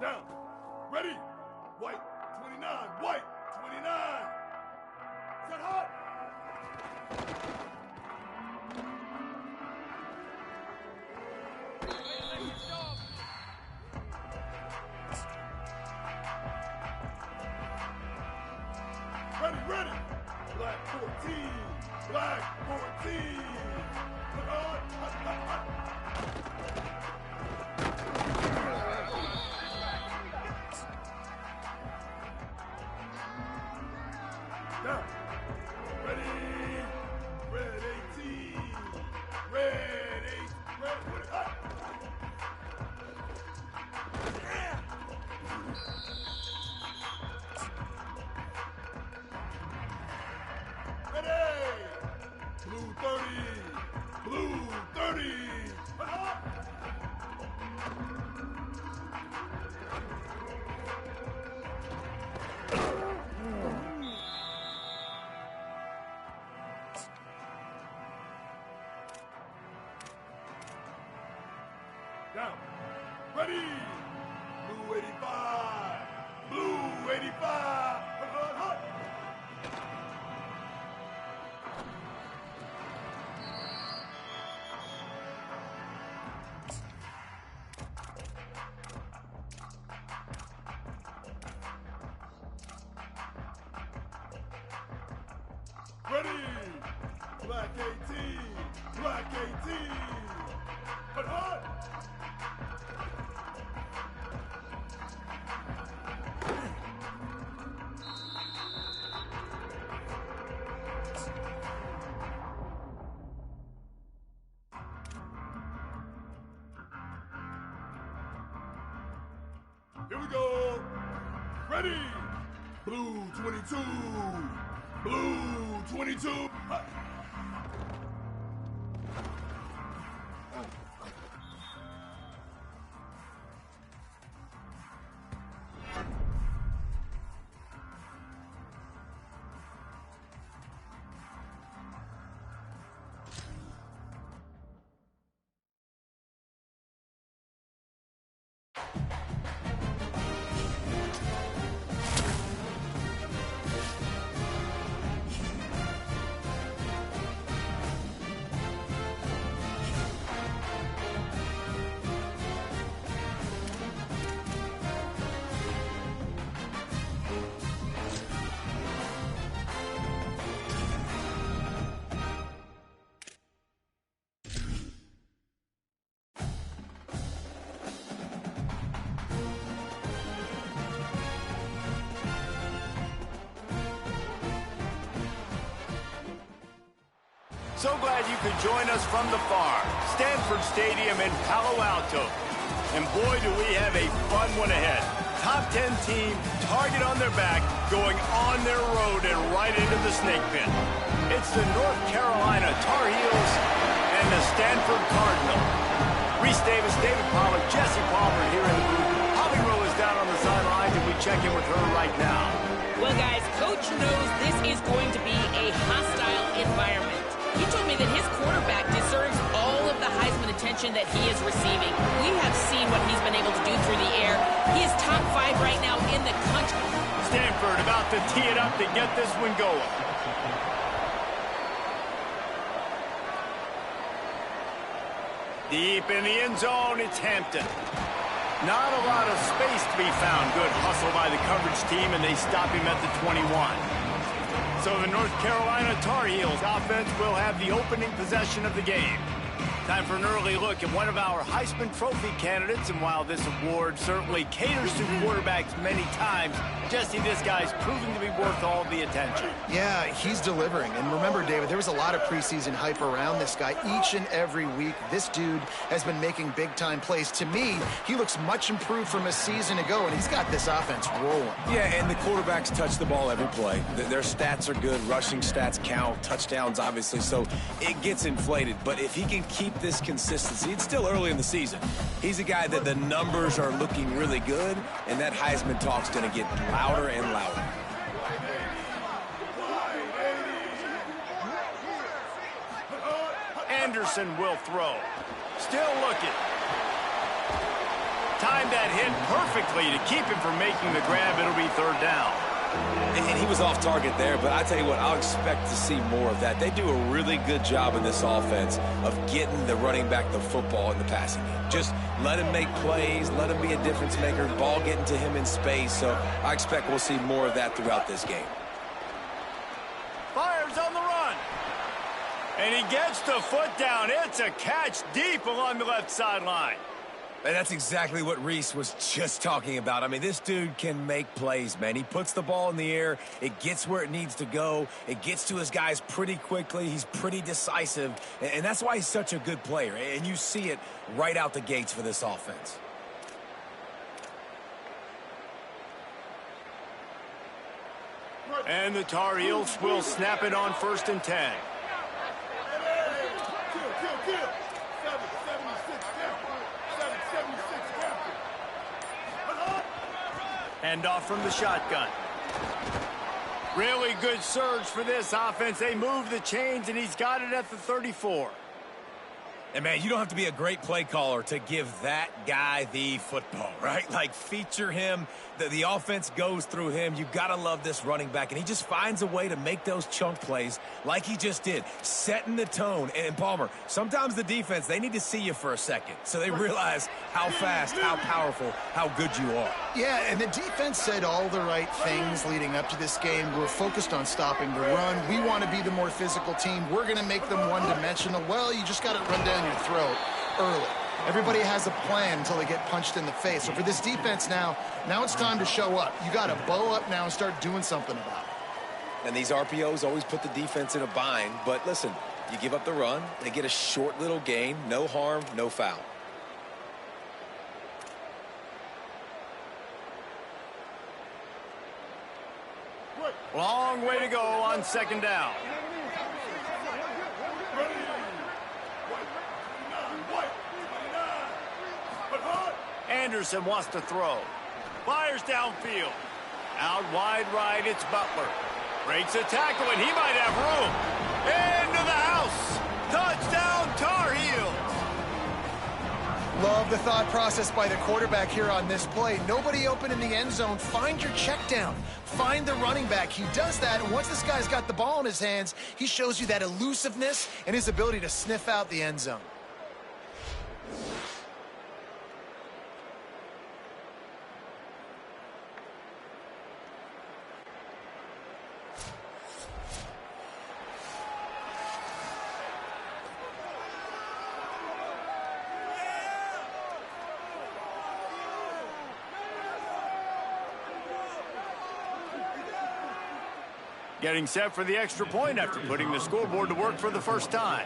Down. Ready. White. 29. White. 29. Set hot. Ready, ready. Black 14. Black 14. Set hot. Hot, hot, hot. Down. Ready. Red 18. Red 8. Red 20. Hot. Yeah. Ready. Blue 30. Blue 30. Hot. Down. Ready. Blue 85. Blue 85. Hot, hot, hot. Ready. Black 18. Black 18. Hot, hot. Here we go. Ready. Blue 22. Blue 22. Hot. So glad you could join us from the farm, Stanford Stadium in Palo Alto. And boy, do we have a fun one ahead. Top 10 team, target on their back, going on their road and right into the snake pit. It's the North Carolina Tar Heels and the Stanford Cardinal. Reese Davis, David Pollack, Jesse Palmer here in the booth. Holly Rowe is down on the sidelines, and we check in with her right now. Well, guys, Coach knows this is going to be a hostile environment. He told me that his quarterback deserves all of the Heisman attention that he is receiving. We have seen what he's been able to do through the air. He is top 5 right now in the country. Stanford about to tee it up to get this one going. Deep in the end zone, it's Hampton. Not a lot of space to be found. Good hustle by the coverage team, and they stop him at the 21. So the North Carolina Tar Heels offense will have the opening possession of the game. Time for an early look at one of our Heisman Trophy candidates, and while this award certainly caters to quarterbacks many times, Jesse, this guy's proving to be worth all the attention. Yeah, he's delivering. And remember, David, there was a lot of preseason hype around this guy each and every week. This dude has been making big-time plays. To me, he looks much improved from a season ago, and he's got this offense rolling. Yeah, and the quarterbacks touch the ball every play. Their stats are good. Rushing stats count. Touchdowns, obviously. So it gets inflated. But if he can keep this consistency, it's still early in the season. He's a guy that the numbers are looking really good, and that Heisman talk's going to get louder and louder. Anderson will throw. Still looking. Timed that hit perfectly. quickly to keep him from making the grab. It'll be third down. And he was off target there, but I tell you what, I'll expect to see more of that. They do a really good job in this offense of getting the running back the football in the passing game. Just let him make plays, let him be a difference maker, ball getting to him in space. So I expect we'll see more of that throughout this game. Fires on the run. And he gets the foot down. It's a catch deep along the left sideline. And that's exactly what Reese was just talking about. I mean, this dude can make plays, man. He puts the ball in the air. It gets where it needs to go. It gets to his guys pretty quickly. He's pretty decisive. And that's why he's such a good player. And you see it right out the gates for this offense. And the Tar Heels will snap it on 1st and 10. Kill. 776 count. 776 count. Handoff from the shotgun. Really good surge for this offense. They move the chains, and he's got it at the 34. And, man, you don't have to be a great play caller to give that guy the football, right? Like, feature him. The offense goes through him. You've got to love this running back. And he just finds a way to make those chunk plays like he just did, setting the tone. And, Palmer, sometimes the defense, they need to see you for a second so they realize how fast, how powerful, how good you are. Yeah, and the defense said all the right things leading up to this game. We're focused on stopping the run. We want to be the more physical team. We're going to make them one-dimensional. Well, you just got to run down your throat early. Everybody has a plan until they get punched in the face. So for this defense now it's time to show up. You got to bow up now and start doing something about it. And these RPOs always put the defense in a bind. But listen, you give up the run, they get a short little gain, no harm, no foul. Long way to go on 2nd down. Anderson wants to throw. Fires downfield. Out wide right, it's Butler. Breaks a tackle, and he might have room. Into the house. Touchdown, Tar Heels. Love the thought process by the quarterback here on this play. Nobody open in the end zone. Find your check down. Find the running back. He does that, and once this guy's got the ball in his hands, he shows you that elusiveness and his ability to sniff out the end zone. Getting set for the extra point after putting the scoreboard to work for the first time.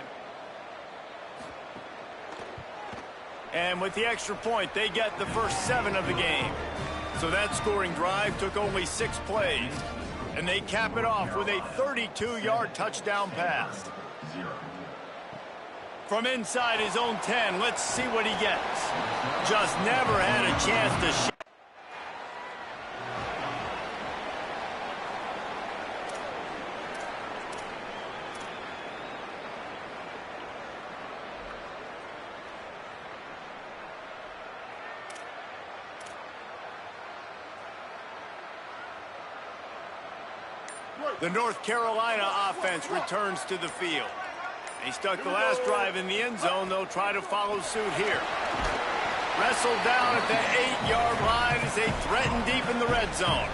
And with the extra point, they get the first 7 of the game. So that scoring drive took only 6 plays. And they cap it off with a 32-yard touchdown pass. From inside his own 10, let's see what he gets. Just never had a chance to shoot. The North Carolina offense returns to the field. He stuck the last drive in the end zone. They'll try to follow suit here. Wrestled down at the 8-yard line as they threaten deep in the red zone.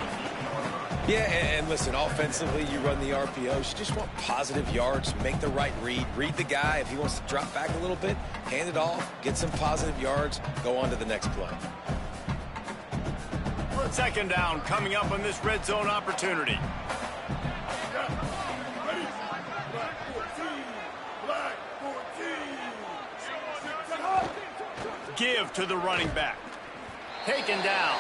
Yeah, and listen, offensively, you run the RPOs. You just want positive yards, make the right read. Read the guy. If he wants to drop back a little bit, hand it off, get some positive yards, go on to the next play. 2nd down coming up on this red zone opportunity. Give to the running back. Taken down.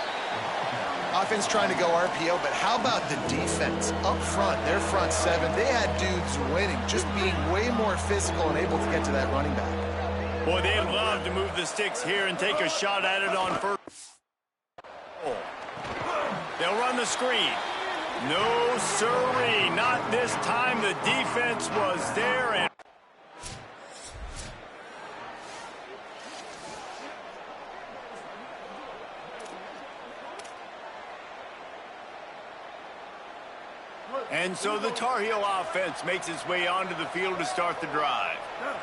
Offense trying to go RPO, but how about the defense up front? Their front 7, they had dudes winning, just being way more physical and able to get to that running back. Boy, they'd love to move the sticks here and take a shot at it on first. They'll run the screen. No, sirree, not this time. The defense was there, and And so the Tar Heel offense makes its way onto the field to start the drive.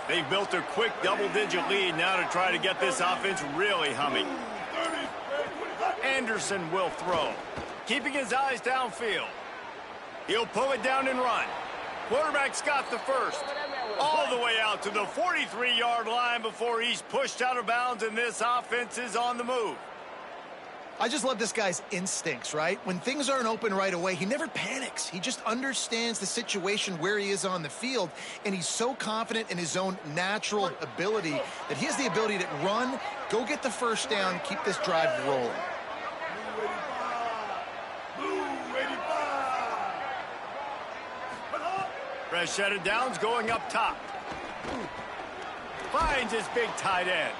They've built a quick double-digit lead now to try to get this offense really humming. Anderson will throw, keeping his eyes downfield. He'll pull it down and run. Quarterback's got the first. All the way out to the 43-yard line before he's pushed out of bounds, and this offense is on the move. I just love this guy's instincts, right? When things aren't open right away, he never panics. He just understands the situation where he is on the field, and he's so confident in his own natural ability that he has the ability to run, go get the first down, keep this drive rolling. Fresh set of downs going up top. Finds his big tight end.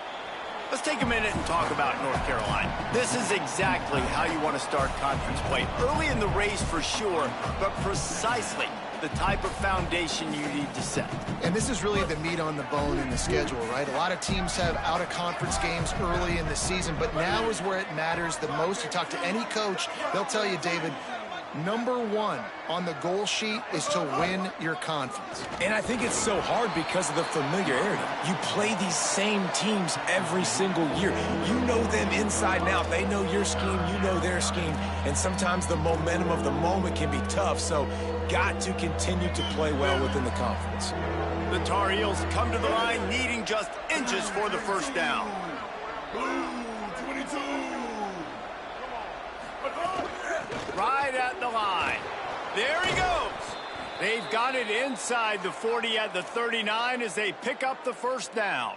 Let's take a minute and talk about North Carolina. This is exactly how you want to start conference play. Early in the race for sure, but precisely the type of foundation you need to set. And this is really the meat on the bone in the schedule, right? A lot of teams have out-of-conference games early in the season, but now is where it matters the most. You talk to any coach, they'll tell you, David, number one on the goal sheet is to win your conference. And I think it's so hard because of the familiarity. You play these same teams every single year. You know them inside and out. They know your scheme, you know their scheme. And sometimes the momentum of the moment can be tough. So got to continue to play well within the conference. The Tar Heels come to the line needing just inches for the first down. Blue 22. Right at the line. There he goes. They've got it inside the 40 at the 39 as they pick up the first down.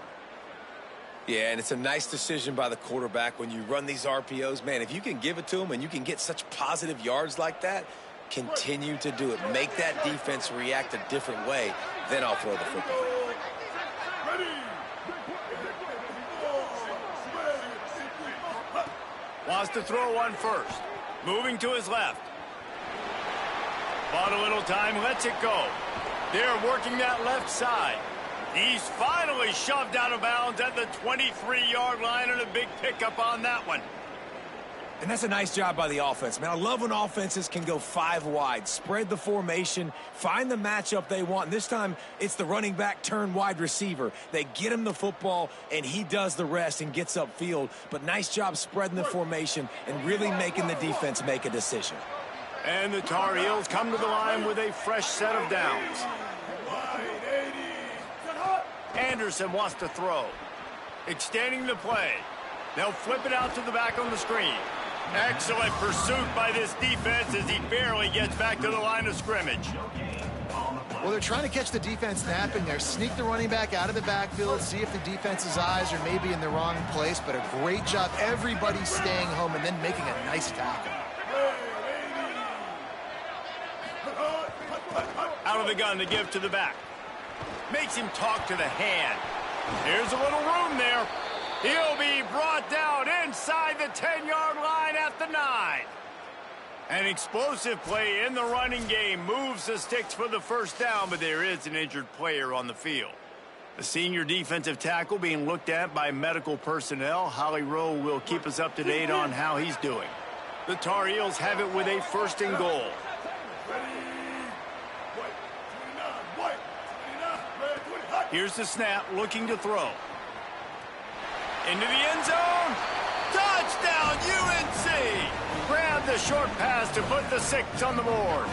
Yeah, and it's a nice decision by the quarterback when you run these RPOs. Man, if you can give it to them and you can get such positive yards like that, continue to do it. Make that defense react a different way, then I'll throw the football. Wants to throw one first. Moving to his left. Bought a little time, lets it go. They're working that left side. He's finally shoved out of bounds at the 23-yard line, and a big pickup on that one. And that's a nice job by the offense, man. I love when offenses can go 5 wide, spread the formation, find the matchup they want. And this time, it's the running back turn wide receiver. They get him the football, and he does the rest and gets upfield. But nice job spreading the formation and really making the defense make a decision. And the Tar Heels come to the line with a fresh set of downs. Anderson wants to throw. Extending the play. They'll flip it out to the back on the screen. Excellent pursuit by this defense as he barely gets back to the line of scrimmage. Well, they're trying to catch the defense napping there. Sneak the running back out of the backfield, see if the defense's eyes are maybe in the wrong place, but a great job. Everybody staying home and then making a nice tackle. Out of the gun to give to the back. Makes him talk to the hand. Here's a little room there. He'll be brought down inside the 10-yard line at the 9. An explosive play in the running game moves the sticks for the first down, but there is an injured player on the field. The senior defensive tackle being looked at by medical personnel. Holly Rowe will keep us up to date on how he's doing. The Tar Heels have it with a first and goal. Here's the snap, looking to throw. Into the end zone. Touchdown, UNC! Grab the short pass to put the 6 on the board.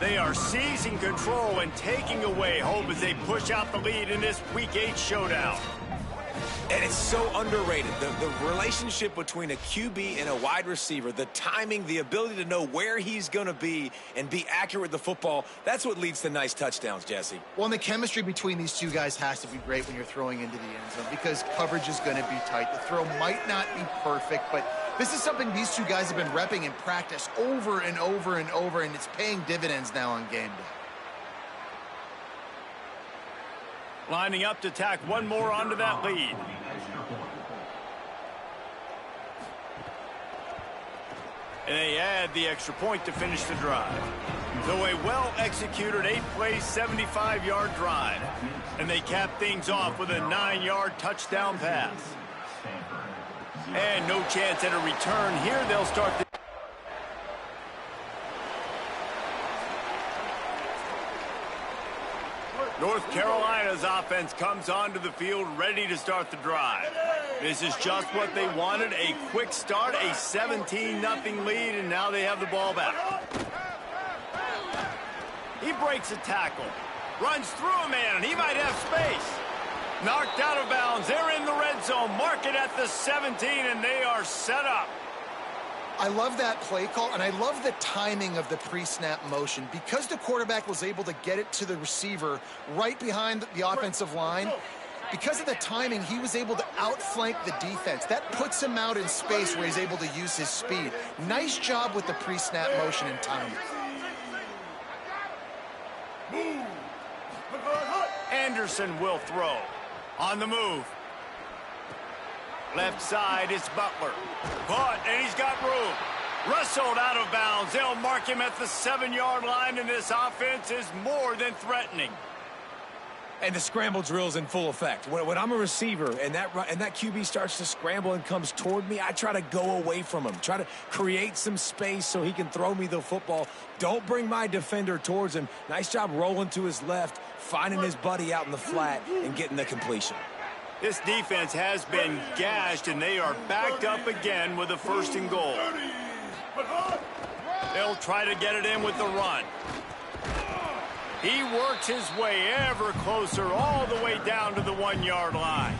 They are seizing control and taking away hope as they push out the lead in this Week 8 showdown. And it's so underrated. The relationship between a QB and a wide receiver, the timing, the ability to know where he's going to be and be accurate with the football, that's what leads to nice touchdowns, Jesse. Well, and the chemistry between these two guys has to be great when you're throwing into the end zone because coverage is going to be tight. The throw might not be perfect, but this is something these two guys have been repping in practice over and over and over, and it's paying dividends now on game day. Lining up to tack one more onto that lead. And they add the extra point to finish the drive. So a well-executed 8-play, 75-yard drive. And they cap things off with a 9-yard touchdown pass. And no chance at a return here. They'll start the... North Carolina's offense comes onto the field ready to start the drive. This is just what they wanted, a quick start, a 17-0 lead, and now they have the ball back. He breaks a tackle, runs through a man, and he might have space. Knocked out of bounds. They're in the red zone. Mark it at the 17, and they are set up. I love that play call, and I love the timing of the pre-snap motion. Because the quarterback was able to get it to the receiver right behind the offensive line, because of the timing, he was able to outflank the defense. That puts him out in space where he's able to use his speed. Nice job with the pre-snap motion and timing. Anderson will throw. On the move. Left side, it's Butler. Caught, and he's got room. Wrestled out of bounds. They'll mark him at the 7-yard line, and this offense is more than threatening. And the scramble drill's in full effect. When I'm a receiver and that QB starts to scramble and comes toward me, I try to go away from him. Try to create some space so he can throw me the football. Don't bring my defender towards him. Nice job rolling to his left, finding his buddy out in the flat, and getting the completion. This defense has been gashed, and they are backed up again with a 1st and goal. They'll try to get it in with the run. He works his way ever closer all the way down to the 1-yard line.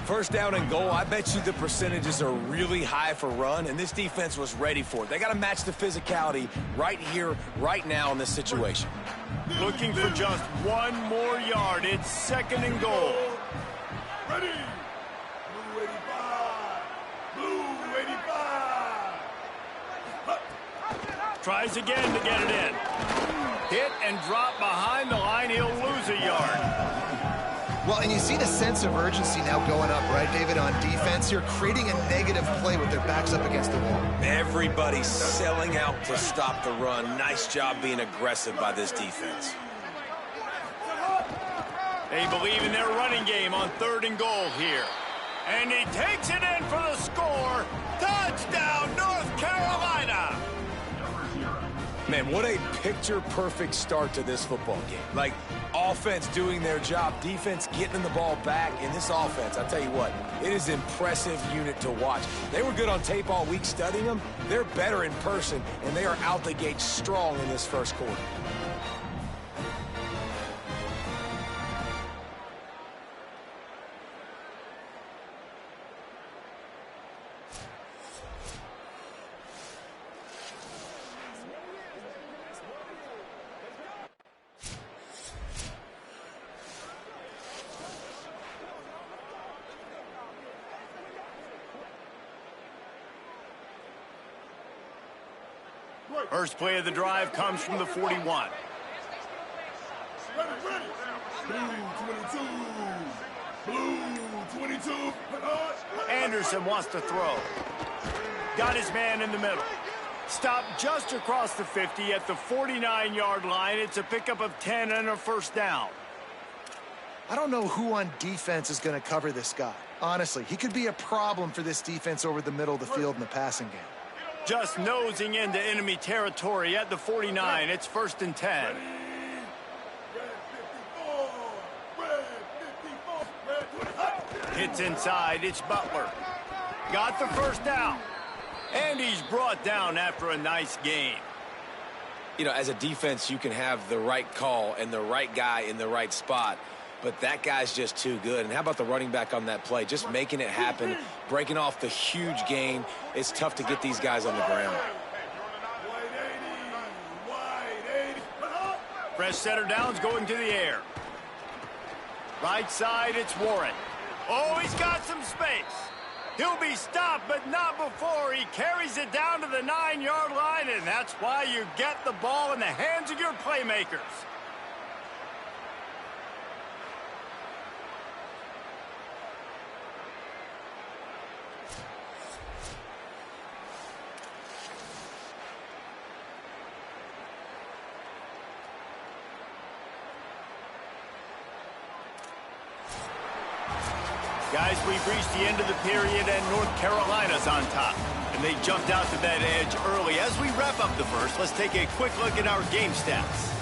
1st down and goal, I bet you the percentages are really high for run, and this defense was ready for it. They got to match the physicality right here, right now in this situation. Looking for just 1 more yard. It's 2nd and goal. Ready. Blue 85. Blue 85. Tries again to get it in. Hit and drop behind the line. He'll lose a yard. Well, and you see the sense of urgency now going up, right, David, on defense. You're creating a negative play with their backs up against the wall. Everybody's selling out to stop the run. Nice job being aggressive by this defense. They believe in their running game on 3rd and goal here. And he takes it in for the score. Touchdown, North Carolina! Man, what a picture-perfect start to this football game. Like, offense doing their job, defense getting the ball back. In this offense, I'll tell you what, it is an impressive unit to watch. They were good on tape all week studying them. They're better in person, and they are out the gate strong in this 1st quarter. First play of the drive comes from the 41. Ready. Blue 22. Blue 22. Anderson wants to throw. Got his man in the middle. Stopped just across the 50 at the 49-yard line. It's a pickup of 10 and a 1st down. I don't know who on defense is going to cover this guy. Honestly, he could be a problem for this defense over the middle of the field in the passing game. Just nosing into enemy territory at the 49. It's 1st and 10. Red 54. Hits inside. It's Butler. Got the 1st down. And he's brought down after a nice game. You know, as a defense, you can have the right call and the right guy in the right spot, but that guy's just too good. And how about the running back on that play? Just making it happen, breaking off the huge gain. It's tough to get these guys on the ground. Fresh setter downs going to the air. Right side, it's Warren. Oh, he's got some space. He'll be stopped, but not before he carries it down to the 9-yard line, and that's why you get the ball in the hands of your playmakers. Guys, we've reached the end of the period, and North Carolina's on top. And they jumped out to that edge early. As we wrap up the first, let's take a quick look at our game stats.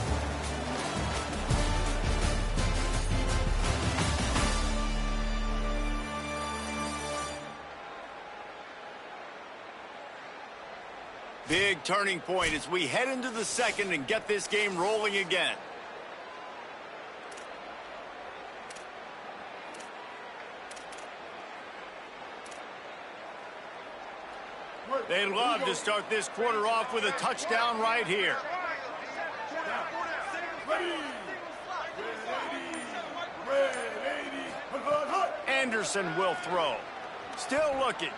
Big turning point as we head into the second and get this game rolling again. They'd love to start this quarter off with a touchdown right here. Anderson will throw. Still looking.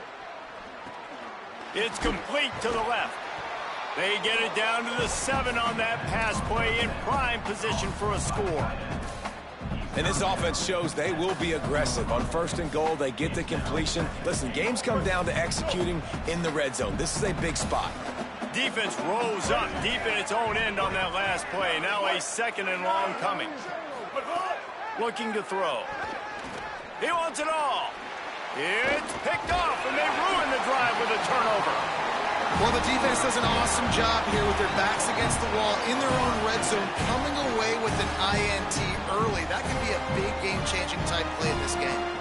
It's complete to the left. They get it down to the 7 on that pass play, in prime position for a score. And this offense shows they will be aggressive. On 1st and goal, they get the completion. Listen, games come down to executing in the red zone. This is a big spot. Defense rose up deep in its own end on that last play. Now a 2nd and long coming. Looking to throw. He wants it all. It's picked off, and they ruin the drive with a turnover. Well, the defense does an awesome job here with their backs against the wall in their own red zone, coming away with an INT early. That could be a big game-changing type play in this game.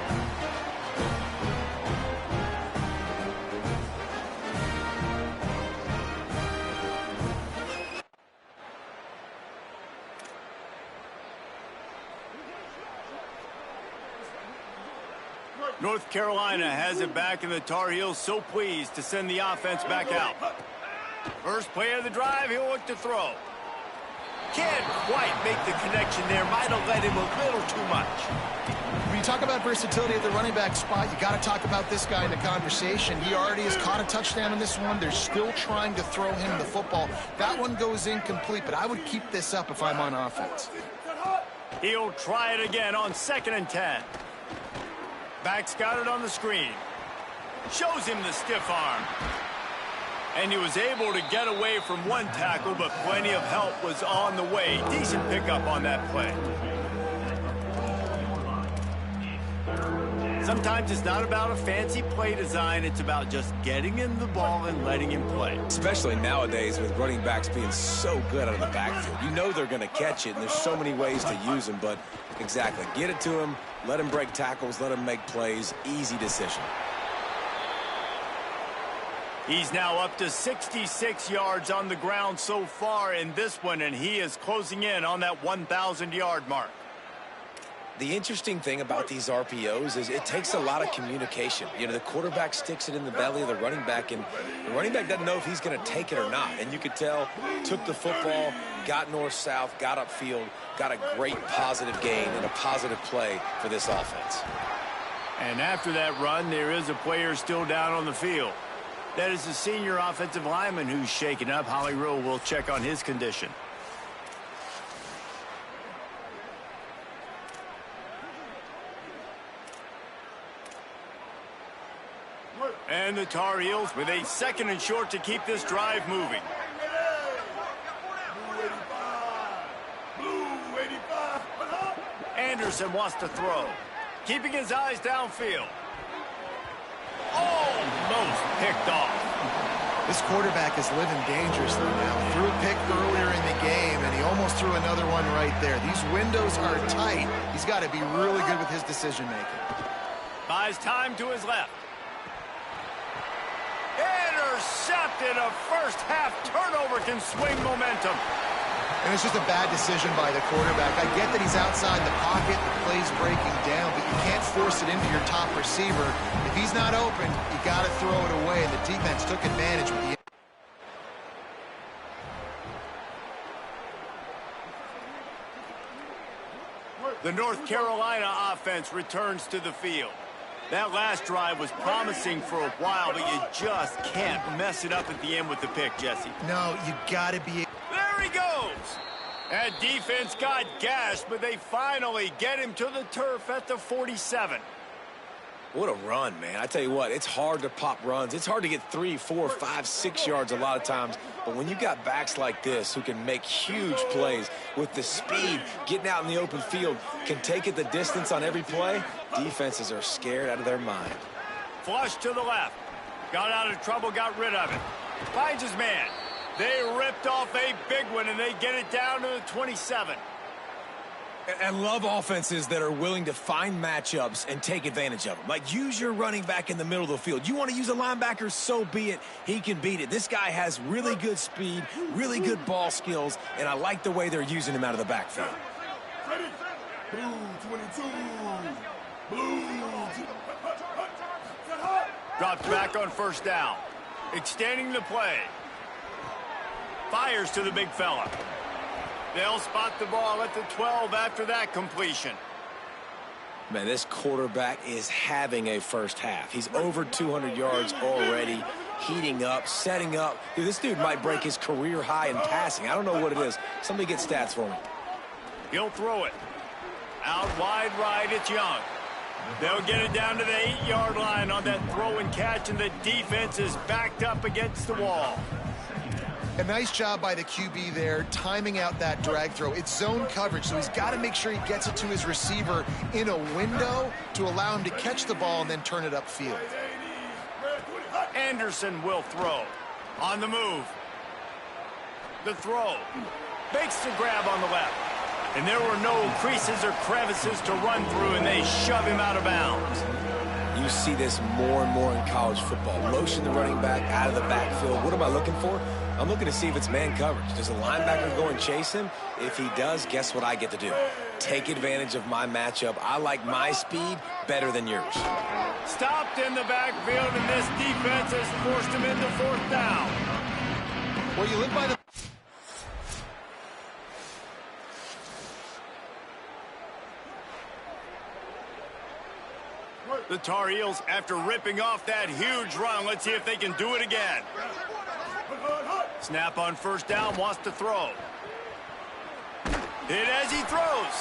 North Carolina has it back, and the Tar Heels so pleased to send the offense back out. First play of the drive, he'll look to throw. Can't quite make the connection there. Might have led him a little too much. When you talk about versatility at the running back spot, you got to talk about this guy in the conversation. He already has caught a touchdown in this one. They're still trying to throw him the football. That one goes incomplete, but I would keep this up if I'm on offense. He'll try it again on 2nd and 10. Back's got it on the screen. Shows him the stiff arm. And he was able to get away from one tackle, but plenty of help was on the way. Decent pickup on that play. Sometimes it's not about a fancy play design. It's about just getting him the ball and letting him play. Especially nowadays with running backs being so good out of the backfield. You know they're going to catch it, and there's so many ways to use them, but exactly. Get it to him, let him break tackles, let him make plays. Easy decision. He's now up to 66 yards on the ground so far in this one, and he is closing in on that 1,000-yard mark. The interesting thing about these RPOs is it takes a lot of communication. You know, the quarterback sticks it in the belly of the running back, and the running back doesn't know if he's going to take it or not. And you could tell, took the football, got north-south, got upfield, got a great positive gain and a positive play for this offense. And after that run, there is a player still down on the field. That is the senior offensive lineman who's shaken up. Holly Rowe will check on his condition. And the Tar Heels with a 2nd and short to keep this drive moving. Anderson wants to throw. Keeping his eyes downfield. Almost picked off. This quarterback is living dangerously now. Threw a pick earlier in the game, and he almost threw another one right there. These windows are tight. He's got to be really good with his decision-making. Buys time to his left. Intercepted. A first-half turnover can swing momentum. And it's just a bad decision by the quarterback. I get that he's outside the pocket, the play's breaking down, but you can't force it into your top receiver. If he's not open, you got to throw it away, and the defense took advantage with the... The North Carolina offense returns to the field. That last drive was promising for a while, but you just can't mess it up at the end with the pick, Jesse. No, you got to be... There he goes. That defense got gashed, but they finally get him to the turf at the 47. What a run, man. I tell you what, it's hard to pop runs. It's hard to get 3, 4, 5, 6 yards a lot of times. But when you got backs like this who can make huge plays with the speed, getting out in the open field, can take it the distance on every play, defenses are scared out of their mind. Flush to the left. Got out of trouble, got rid of it. Finds his man. They ripped off a big one, and they get it down to the 27. And love offenses that are willing to find matchups and take advantage of them. Like, use your running back in the middle of the field. You want to use a linebacker, so be it. He can beat it. This guy has really good speed, really good ball skills, and I like the way they're using him out of the backfield. Ready? Blue 22. Blue. Drops back on first down. Extending the play. Fires to the big fella. They'll spot the ball at the 12 after that completion. Man, this quarterback is having a first half. He's over 200 yards already, heating up, setting up. Dude, this dude might break his career high in passing. I don't know what it is. Somebody get stats for me. He'll throw it. Out wide right, it's Young. They'll get it down to the 8-yard line on that throw and catch, and the defense is backed up against the wall. A nice job by the QB there, timing out that drag throw. It's zone coverage, so he's got to make sure he gets it to his receiver in a window to allow him to catch the ball and then turn it upfield. Anderson will throw. On the move. The throw. Makes the grab on the left. And there were no creases or crevices to run through, and they shove him out of bounds. You see this more and more in college football. Motion the running back out of the backfield. What am I looking for? I'm looking to see if it's man coverage. Does a linebacker go and chase him? If he does, guess what I get to do? Take advantage of my matchup. I like my speed better than yours. Stopped in the backfield, and this defense has forced him into fourth down. Well, you live by the... The Tar Heels, after ripping off that huge run, let's see if they can do it again. Snap on first down, wants to throw. Hit as he throws.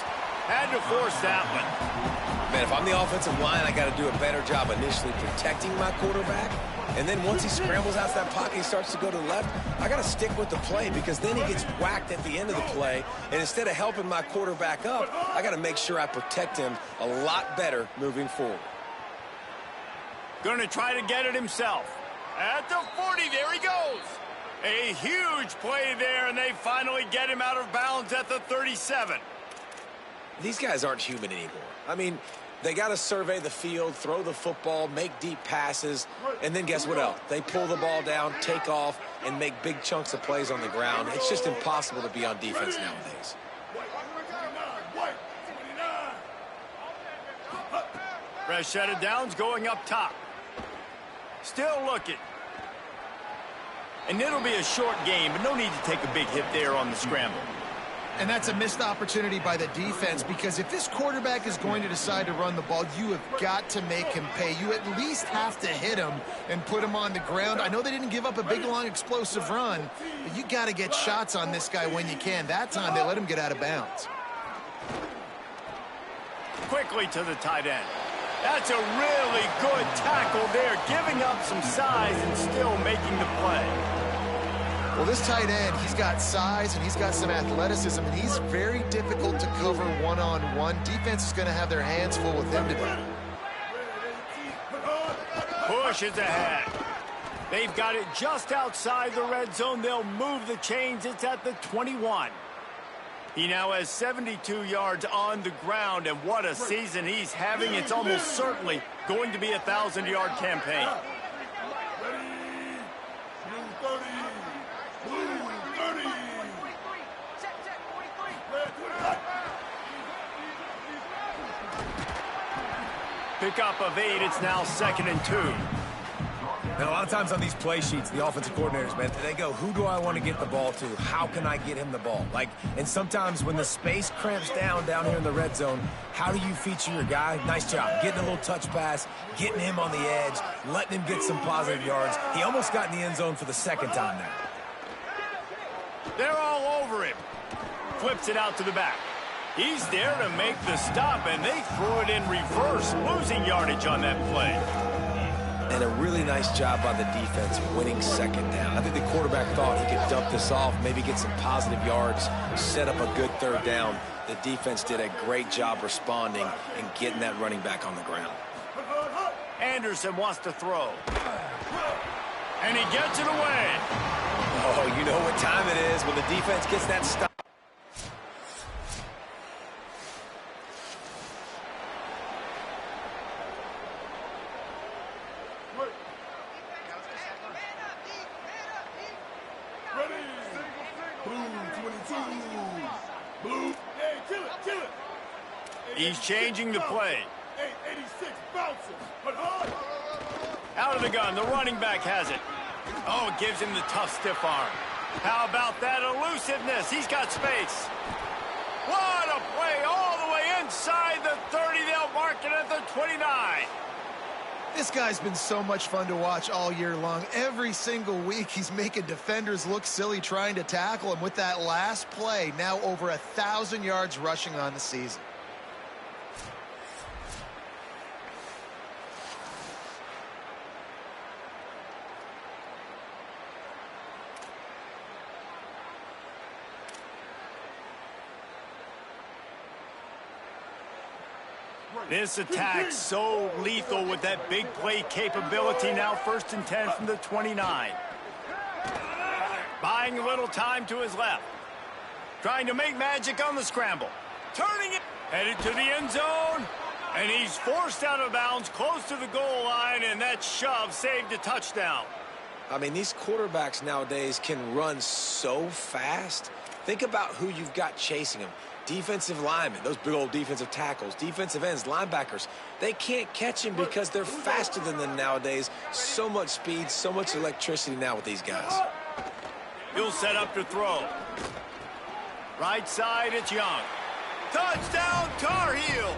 Had to force that one. Man, if I'm the offensive line, I got to do a better job initially protecting my quarterback. And then once he scrambles out that pocket, he starts to go to the left, I got to stick with the play because then he gets whacked at the end of the play. And instead of helping my quarterback up, I got to make sure I protect him a lot better moving forward. Going to try to get it himself. At the 40, there he goes. A huge play there, and they finally get him out of bounds at the 37. These guys aren't human anymore. I mean, they got to survey the field, throw the football, make deep passes, and then guess what else? They pull the ball down, take off, and make big chunks of plays on the ground. It's just impossible to be on defense nowadays. Fresh set of downs going up top. Still looking. And it'll be a short game, but no need to take a big hit there on the scramble. And that's a missed opportunity by the defense because if this quarterback is going to decide to run the ball, you have got to make him pay. You at least have to hit him and put him on the ground. I know they didn't give up a big, long, explosive run, but you got to get shots on this guy when you can. That time, they let him get out of bounds. Quickly to the tight end. That's a really good tackle there, giving up some size and still making the play. Well, this tight end, he's got size and he's got some athleticism, and he's very difficult to cover one-on-one. Defense is going to have their hands full with him today. Push is ahead. They've got it just outside the red zone. They'll move the chains. It's at the 21. He now has 72 yards on the ground, and what a season he's having. It's almost certainly going to be a 1,000-yard campaign. Pickup of 8. It's now 2nd and 2. Now, a lot of times on these play sheets, the offensive coordinators, man, they go, who do I want to get the ball to? How can I get him the ball? And sometimes when the space cramps down here in the red zone, how do you feature your guy? Nice job. Getting a little touch pass, getting him on the edge, letting him get some positive yards. He almost got in the end zone for the second time there. They're all over him. Flips it out to the back. He's there to make the stop, and they threw it in reverse, losing yardage on that play. And a really nice job by the defense winning second down. I think the quarterback thought he could dump this off, maybe get some positive yards, set up a good third down. The defense did a great job responding and getting that running back on the ground. Anderson wants to throw. And he gets it away. Oh, you know what time it is when the defense gets that stop. Blue 22. Blue. Hey, kill it, kill it. He's changing the play. 886 bounces. But hard. Out of the gun, the running back has it. Oh, it gives him the tough stiff arm. How about that elusiveness? He's got space. What a play all the way inside the 30. They'll mark it at the 29. This guy's been so much fun to watch all year long. Every single week, he's making defenders look silly trying to tackle him with that last play. Now over 1,000 yards rushing on the season. This attack so lethal with that big play capability. Now 1st and 10 from the 29. Buying a little time to his left. Trying to make magic on the scramble. Turning it. Headed to the end zone. And he's forced out of bounds close to the goal line. And that shove saved a touchdown. I mean, these quarterbacks nowadays can run so fast. Think about who you've got chasing them. Defensive linemen, those big old defensive tackles, defensive ends, linebackers, they can't catch him because they're faster than them nowadays. So much speed, so much electricity now with these guys. He'll set up to throw. Right side, it's Young. Touchdown, Tar Heels.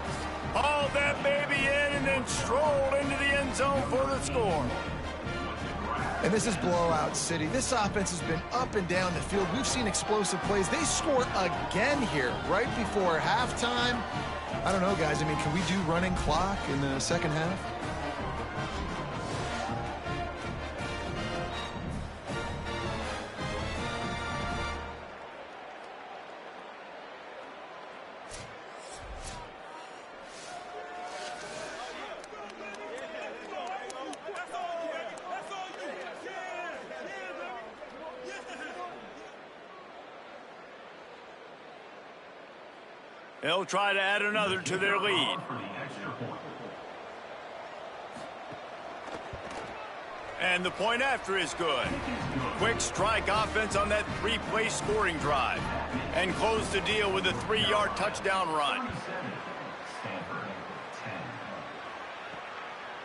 Hauled that baby in and then strolled into the end zone for the score. And this is blowout city. This offense has been up and down the field. We've seen explosive plays. They score again here right before halftime. I don't know, guys. I mean, can we do running clock in the second half? They'll try to add another to their lead. And the point after is good. Quick strike offense on that 3-play scoring drive. And close the deal with a 3-yard touchdown run.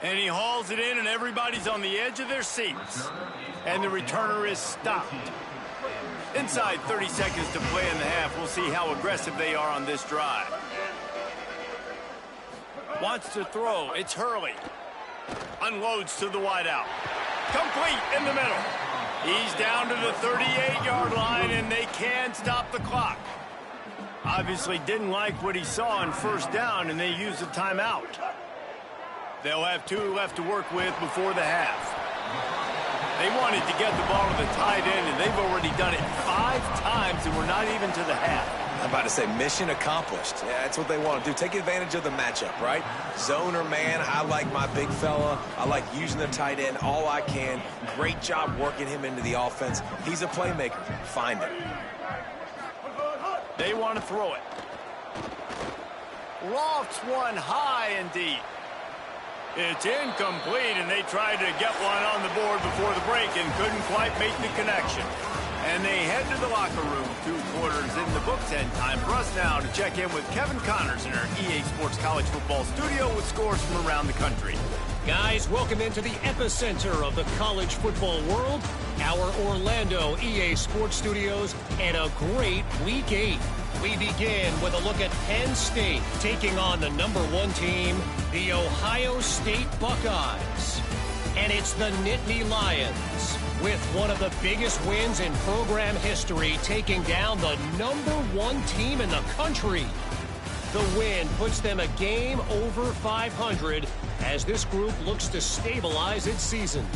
And he hauls it in, and everybody's on the edge of their seats. And the returner is stopped. Inside 30 seconds to play in the half. We'll see how aggressive they are on this drive. Wants to throw. It's Hurley. Unloads to the wideout. Complete in the middle. He's down to the 38-yard line, and they can stop the clock. Obviously didn't like what he saw on first down, and they used a timeout. They'll have 2 left to work with before the half. They wanted to get the ball to the tight end, and they've already done it 5 times, and we're not even to the half. I'm about to say mission accomplished. Yeah, that's what they want to do. Take advantage of the matchup, right? Zone or man, I like my big fella. I like using the tight end all I can. Great job working him into the offense. He's a playmaker. Find him. They want to throw it. Lofts one high and deep. It's incomplete, and they tried to get one on the board before the break and couldn't quite make the connection. And they head to the locker room. 2 quarters in the books, and time for us now to check in with Kevin Connors in our EA Sports College Football studio with scores from around the country. Guys, welcome into the epicenter of the college football world, our Orlando EA Sports Studios, and a great Week 8. We begin with a look at Penn State taking on the #1 team, the Ohio State Buckeyes. And it's the Nittany Lions, with one of the biggest wins in program history, taking down the #1 team in the country. The win puts them a game over 500 as this group looks to stabilize its season.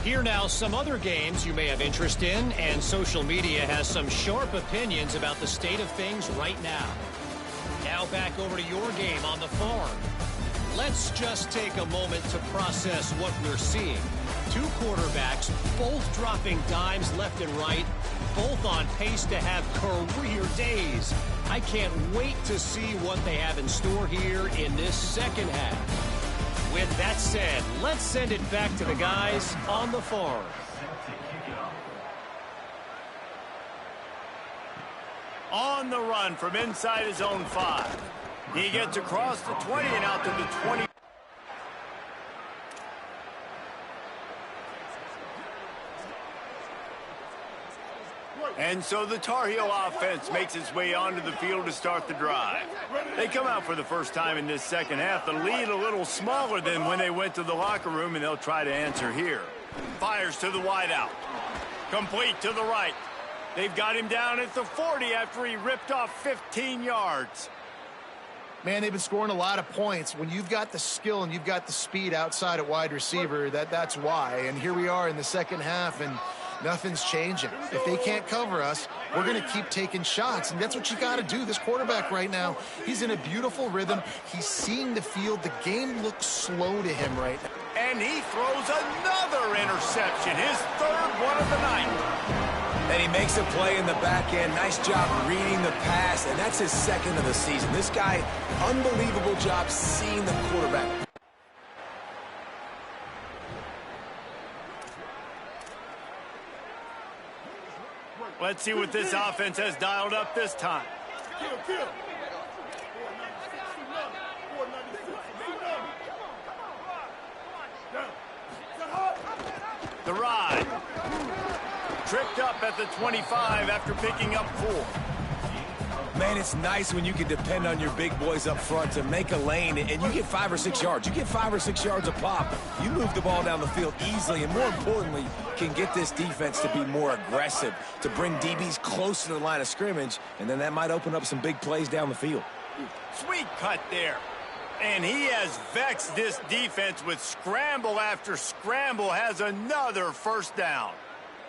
Here now, some other games you may have interest in, and social media has some sharp opinions about the state of things right now. Now back over to your game on the farm. Let's just take a moment to process what we're seeing. 2 quarterbacks, both dropping dimes left and right, both on pace to have career days. I can't wait to see what they have in store here in this second half. With that said, let's send it back to the guys on the farm. On the run from inside his own 5. He gets across the 20 and out to the 20. And so the Tar Heel offense makes its way onto the field to start the drive. They come out for the first time in this second half. The lead a little smaller than when they went to the locker room, and they'll try to answer here. Fires to the wideout. Complete to the right. They've got him down at the 40 after he ripped off 15 yards. Man, they've been scoring a lot of points. When you've got the skill and you've got the speed outside at wide receiver, that's why. And here we are in the second half, and nothing's changing. If they can't cover us, we're going to keep taking shots, and that's what you got to do. This quarterback right now, he's in a beautiful rhythm. He's seeing the field. The game looks slow to him right now. And he throws another interception, his third one of the night. And he makes a play in the back end. Nice job reading the pass, and that's his second of the season. This guy, unbelievable job seeing the quarterback. Let's see what this offense has dialed up this time. The ride. Tripped up at the 25 after picking up 4. Man, it's nice when you can depend on your big boys up front to make a lane, and you get 5 or 6 yards. You get 5 or 6 yards a pop. You move the ball down the field easily, and more importantly, can get this defense to be more aggressive, to bring DBs close to the line of scrimmage, and then that might open up some big plays down the field. Sweet cut there. And he has vexed this defense with scramble after scramble, has another first down.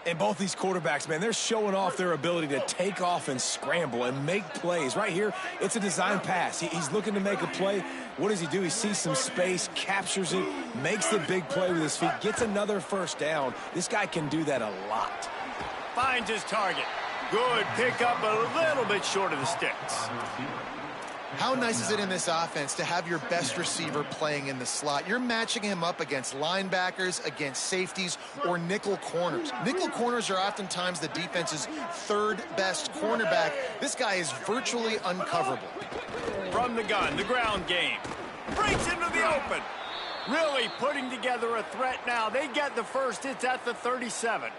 And both these quarterbacks, man, they're showing off their ability to take off and scramble and make plays. Right here, it's a design pass. He's looking to make a play. What does he do? He sees some space, captures it, makes the big play with his feet, gets another first down. This guy can do that a lot. Finds his target. Good pickup, a little bit short of the sticks. How nice is it in this offense to have your best receiver playing in the slot? You're matching him up against linebackers, against safeties, or nickel corners. Nickel corners are oftentimes the defense's third best cornerback. This guy is virtually uncoverable. From the gun, the ground game. Breaks into the open. Really putting together a threat now. They get the first. It's at the 37.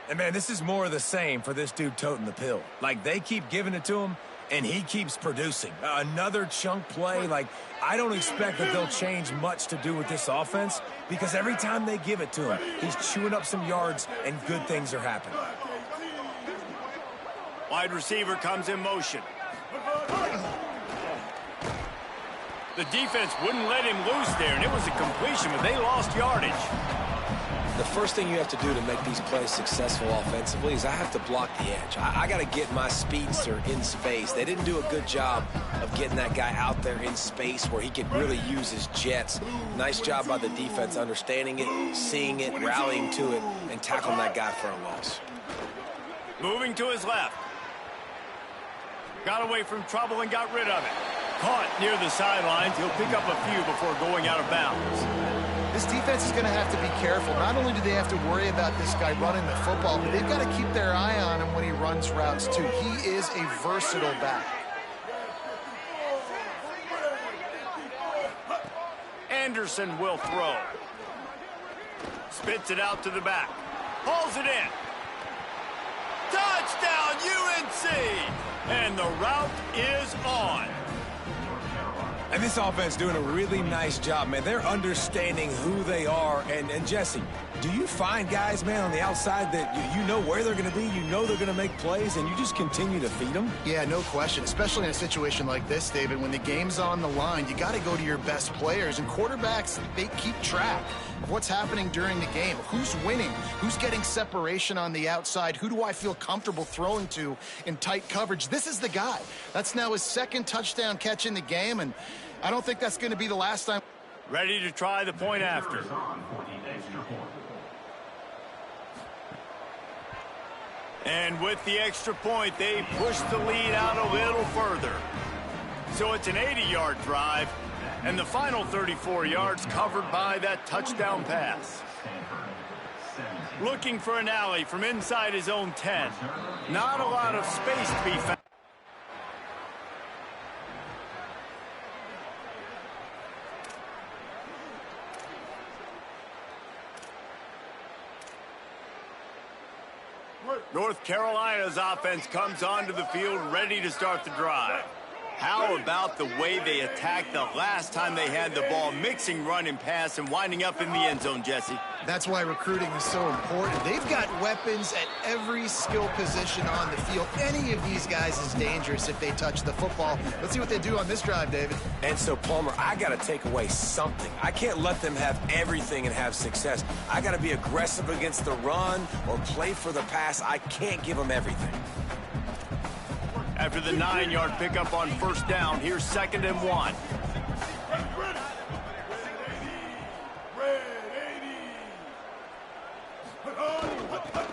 And, man, this is more of the same for this dude toting the pill. Like, they keep giving it to him, and he keeps producing. Another chunk play. Like, I don't expect that they'll change much to do with this offense because every time they give it to him, he's chewing up some yards and good things are happening. Wide receiver comes in motion. The defense wouldn't let him loose there, and it was a completion, but they lost yardage. The first thing you have to do to make these plays successful offensively is I have to block the edge. I got to get my speedster in space. They didn't do a good job of getting that guy out there in space where he could really use his jets. Nice job by the defense understanding it, seeing it, rallying to it, and tackling that guy for a loss. Moving to his left. Got away from trouble and got rid of it. Caught near the sidelines. He'll pick up a few before going out of bounds. This defense is going to have to be careful. Not only do they have to worry about this guy running the football, but they've got to keep their eye on him when he runs routes, too. He is a versatile back. Anderson will throw. Spits it out to the back. Hauls it in. Touchdown, UNC! And the route is on. And this offense doing a really nice job, man. They're understanding who they are. And Jesse, do you find guys, man, on the outside that you know where they're going to be, you know they're going to make plays, and you just continue to feed them? Yeah, no question, especially in a situation like this, David. When the game's on the line, you got to go to your best players. And quarterbacks, they keep track of what's happening during the game. Who's winning? Who's getting separation on the outside? Who do I feel comfortable throwing to in tight coverage? This is the guy. That's now his second touchdown catch in the game, and I don't think that's going to be the last time. Ready to try the point after. And with the extra point, they push the lead out a little further. So it's an 80-yard drive, and the final 34 yards covered by that touchdown pass. Looking for an alley from inside his own 10. Not a lot of space to be found. North Carolina's offense comes onto the field ready to start the drive. How about the way they attacked the last time they had the ball, mixing run and pass and winding up in the end zone, Jesse? That's why recruiting is so important. They've got weapons at every skill position on the field. Any of these guys is dangerous if they touch the football. Let's see what they do on this drive, David. And so, Palmer, I got to take away something. I can't let them have everything and have success. I got to be aggressive against the run or play for the pass. I can't give them everything. After the 9-yard pickup on first down, here's 2nd and 1.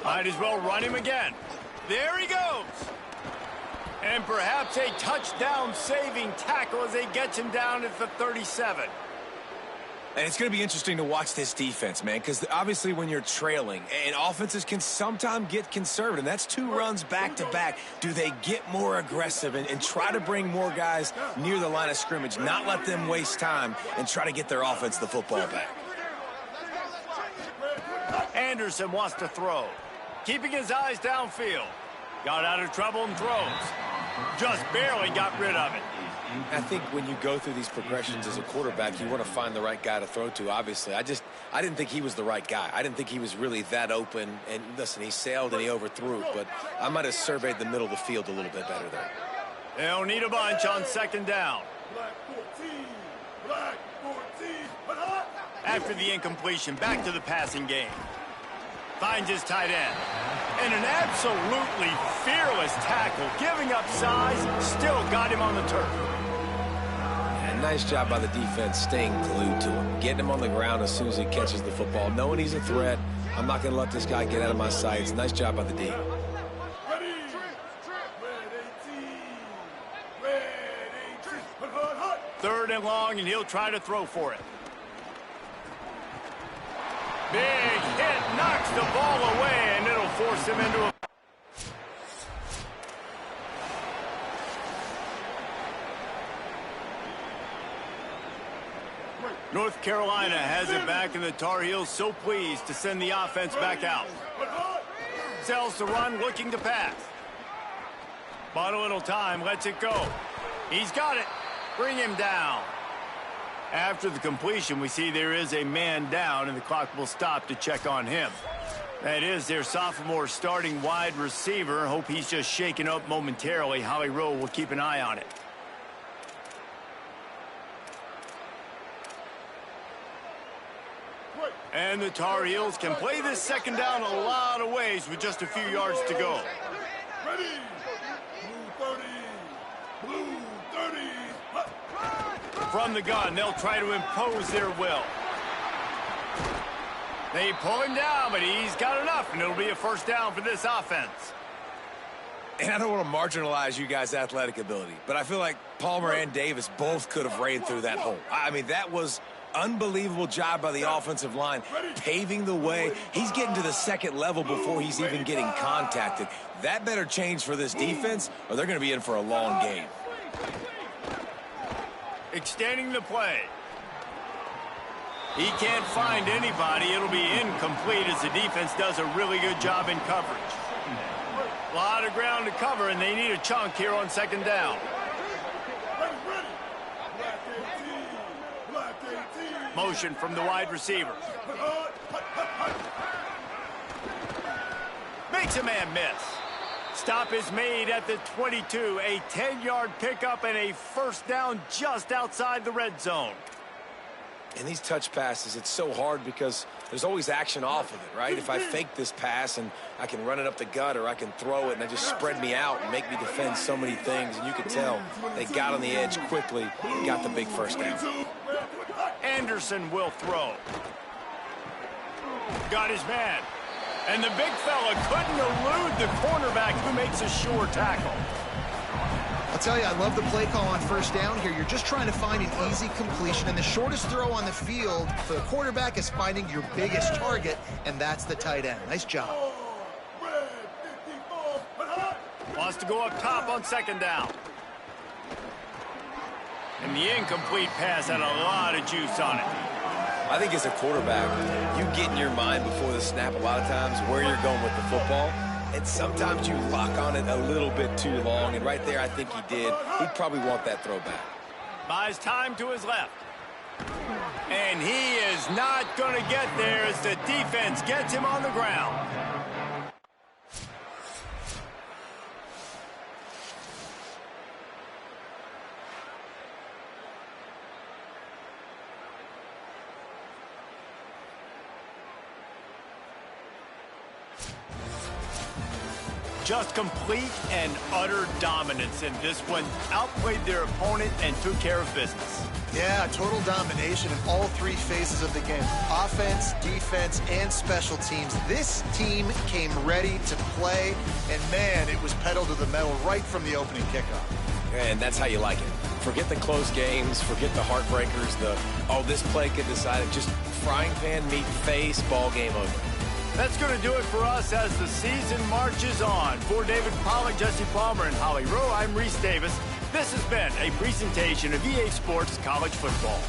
Might as well run him again. There he goes. And perhaps a touchdown-saving tackle as they get him down at the 37. And it's going to be interesting to watch this defense, man, because obviously when you're trailing, and offenses can sometimes get conservative, and that's 2 runs back-to-back. Do they get more aggressive and try to bring more guys near the line of scrimmage, not let them waste time, and try to get their offense the football back? Anderson wants to throw, keeping his eyes downfield. Got out of trouble and throws. Just barely got rid of it. I think when you go through these progressions as a quarterback, you want to find the right guy to throw to, obviously. I didn't think he was the right guy. I didn't think he was really that open. And listen, he sailed and he overthrew it, but I might have surveyed the middle of the field a little bit better there. They'll need a bunch on 2nd down. After the incompletion, back to the passing game. Finds his tight end. And an absolutely fearless tackle, giving up size, still got him on the turf. And nice job by the defense staying glued to him, getting him on the ground as soon as he catches the football, knowing he's a threat. I'm not going to let this guy get out of my sights. Nice job by the D. Third and long, and he'll try to throw for it. Big hit, knocks the ball away, and it'll force him into a... North Carolina has it back, and the Tar Heels so pleased to send the offense back out. Sells the run, looking to pass. Bought a little time, lets it go. He's got it. Bring him down. After the completion, we see there is a man down, and the clock will stop to check on him. That is their sophomore starting wide receiver. Hope he's just shaken up momentarily. Holly Rowe will keep an eye on it. And the Tar Heels can play this 2nd down a lot of ways with just a few yards to go. Ready. Blue 30. From the gun, they'll try to impose their will. They pull him down, but he's got enough, and it'll be a first down for this offense. And I don't want to marginalize you guys' athletic ability, but I feel like Palmer and Davis both could have ran through that hole. I mean, that was unbelievable job by the offensive line, paving the way. He's getting to the 2nd level before he's even getting contacted. That better change for this defense, or they're going to be in for a long game. Extending the play. He can't find anybody. It'll be incomplete as the defense does a really good job in coverage. A lot of ground to cover, and they need a chunk here on 2nd down. Motion from the wide receiver. Makes a man miss. Stop is made at the 22. A 10-yard pickup and a first down just outside the red zone. And these touch passes, it's so hard because there's always action off of it, right? If I fake this pass and I can run it up the gut, or I can throw it and it just spread me out and make me defend so many things. And you could tell they got on the edge quickly, got the big first down. Anderson will throw. Got his man. And the big fella couldn't elude the cornerback, who makes a sure tackle. I'll tell you, I love the play call on first down here. You're just trying to find an easy completion, and the shortest throw on the field for the quarterback is finding your biggest target, and that's the tight end. Nice job. Wants to go up top on second down. And the incomplete pass had a lot of juice on it. I think as a quarterback, you get in your mind before the snap a lot of times where you're going with the football. And sometimes you lock on it a little bit too long. And right there, I think he did. He'd probably want that throwback. Buys time to his left. And he is not going to get there as the defense gets him on the ground. Just complete and utter dominance in this one. Outplayed their opponent and took care of business. Yeah, total domination in all three phases of the game. Offense, defense, and special teams. This team came ready to play, and man, it was pedal to the metal right from the opening kickoff. And that's how you like it. Forget the close games, forget the heartbreakers, this play could decide it. Just frying pan meet face, ball game over. That's going to do it for us as the season marches on. For David Pollack, Jesse Palmer, and Holly Rowe, I'm Reese Davis. This has been a presentation of EA Sports College Football.